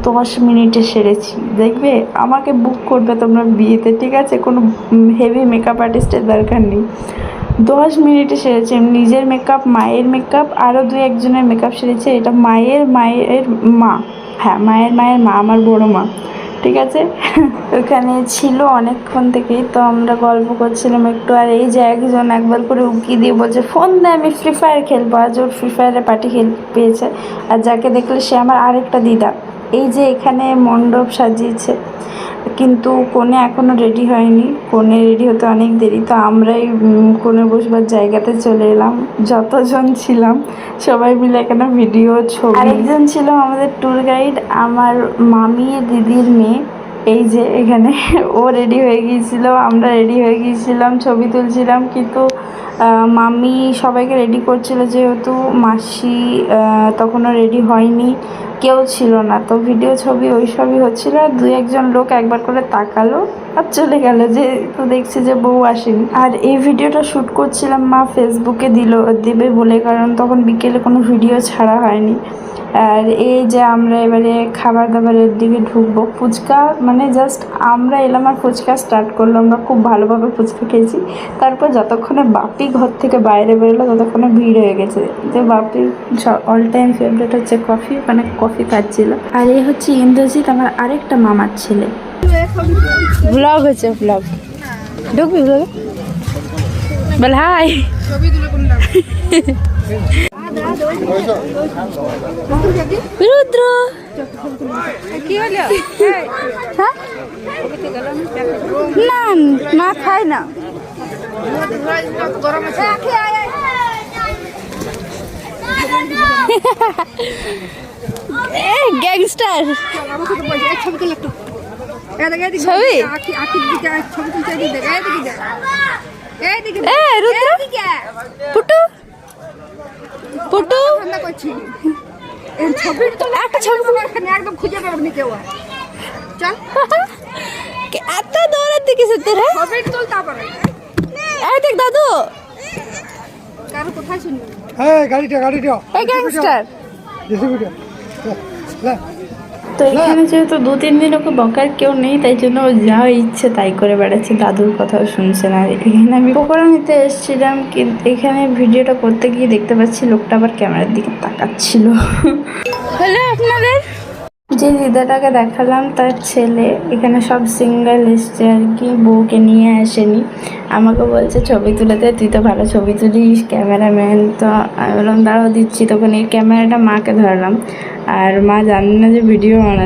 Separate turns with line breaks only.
10 মিনিটে সেরেছি। দেখবে, আমাকে বুক করবে তোমরা বিয়েতে, ঠিক আছে? কোনো হেভি মেকআপ আর্টিস্টের দরকার নেই। 10 মিনিটে সেরেছি আমি নিজের মেকআপ, মায়ের মেকআপ, আরও 2-1জনের মেকআপ সেরেছি। এটা মায়ের মা, হ্যাঁ মায়ের মা, আমার বড় মা, ঠিক আছে? ওখানে ছিল অনেকক্ষণ থেকেই, তো আমরা গল্প করছিলাম একটু। আর এই যে একজন একবার করে উকি দিয়ে বলছে ফোন দে, আমি ফ্রি ফায়ার খেলবো। আজ ওর ফ্রি ফায়ারে পার্টি পেয়েছে। আর যাকে দেখলে সে আমার আরেকটা দিদা। এই যে এখানে মণ্ডপ সাজিয়েছে, কিন্তু কনে এখনও রেডি হয়নি। কনে রেডি হতে অনেক দেরি। তো আমরাই কনে বসবার জায়গাতে চলে এলাম। যতজন ছিলাম সবাই মিলে এখানে ভিডিও, ছবি। আরেকজন ছিল আমাদের ট্যুর গাইড, আমার মামির দিদির মেয়ে। এই যে এখানে ও রেডি হয়ে গিয়েছিল, আমরা রেডি হয়ে গিয়েছিলাম, ছবি তুলছিলাম। কিন্তু মামি সবাইকে রেডি করছিল, যেহেতু মাসি তখনও রেডি হয়নি, কেউ ছিল না। তো ভিডিও, ছবি ওই সবই হচ্ছিল। আর 2-1জন লোক একবার করে তাকালো আর চলে গেল, যে তো দেখছি যে বউ আসেনি। আর এই ভিডিওটা শ্যুট করছিলাম মা ফেসবুকে দেবে বলে, কারণ তখন বিকেলে কোনো ভিডিও ছাড়া হয়নি। আর এই যে আমরা এবারে খাবার দাবারের দিকে ঢুকবো। ফুচকা, মানে জাস্ট আমরা এলাম আর ফুচকা স্টার্ট করলো। আমরা খুব ভালোভাবে ফুচকা খেয়েছি। তারপর যতক্ষণে বাপি ঘর থেকে বাইরে বেরোলো ততক্ষণে ভিড় হয়ে গেছে। তো বাপির অল টাইম ফেভারিট হচ্ছে কফি, মানে কফি খাচ্ছিল। আর এই হচ্ছে ইন্দ্রজিৎ, আমার আরেকটা মামার ছেলে। ব্লগ হচ্ছে, ব্লগ ঢুকবি ব্লগে বল হাই। রুদ্র কি হলো? না না খাই না, গ্যাংস্টার ছবি। পুটু পুটু একটা ছবি একদম খুঁজে পারবি কেউ। চল এত দৌড়াতে কিসে তোরা? ছবি তুল তারপরে এই দেখ দাদু কারো কোথায় শুনবি? এই গাড়িটা এই গ্যাংস্টার তো এখানে যেহেতু 2-3 দিন ওকে বকার কেউ নেই, তাই জন্য ও যা ইচ্ছে তাই করে বেড়াচ্ছে, দাদুর কথাও শুনছে না। আর এখানে আমি পকোড়া নিতে এসেছিলাম, কিন্তু এখানে ভিডিওটা করতে গিয়ে দেখতে পাচ্ছি লোকটা আবার ক্যামেরার দিকে তাকাচ্ছিল। হলো আপনাদের যে দিদাটাকে দেখালাম, তার ছেলে এখানে সব সিঙ্গেল এসছে আর কি, বউকে নিয়ে আসেনি। আমাকে বলছে ছবি তুলেতে, তুই তো ভালো ছবি তুলিস, ক্যামেরাম্যান। তো আমি বললাম দাঁড়াও দিচ্ছি। তখন এই ক্যামেরাটা মাকে ধরলাম, আর মা জানে না যে ভিডিও